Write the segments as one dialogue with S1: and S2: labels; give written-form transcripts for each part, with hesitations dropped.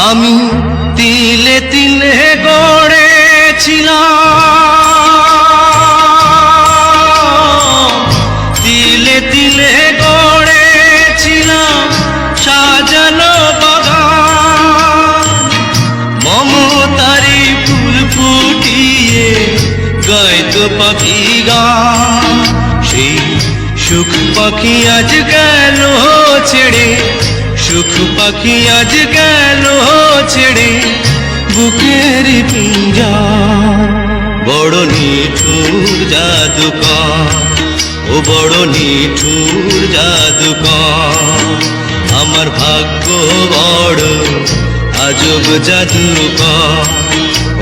S1: আমি তিলে তিলে গড়েছিলাম, তিলে তিলে গড়েছিলাম সাজানো বাগান। মমতারি ফুল ফুটিয়ে গাইতো পাখি গান। সেই সুখ পাখি আজ গেল ছেড়ে, সুখ পাখি আজ গেল ছেড়ে বুকের পিঞ্জর। বড় নিঠুর জাদুকর, ও বড় নিঠুর জাদুকর। আমার ভাগ্য বড় আজব জাদুকর,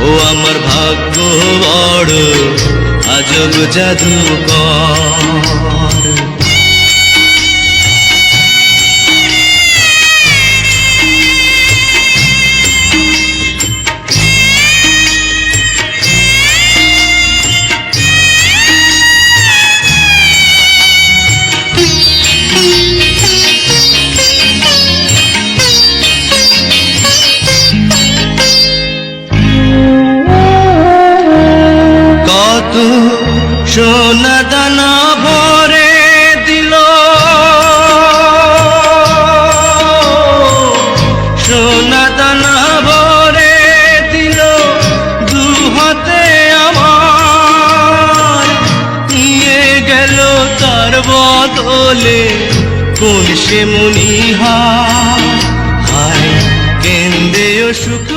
S1: ও আমার ভাগ্য বড় আজব জাদুকর। কত সোনা দানা ভরে দিল, সোনা দানা ভরে দিল দু হাতে আমার। নিয়ে গেল তার বদলে কোন সে মনিহার। হায় কেন্দ্রে সুখ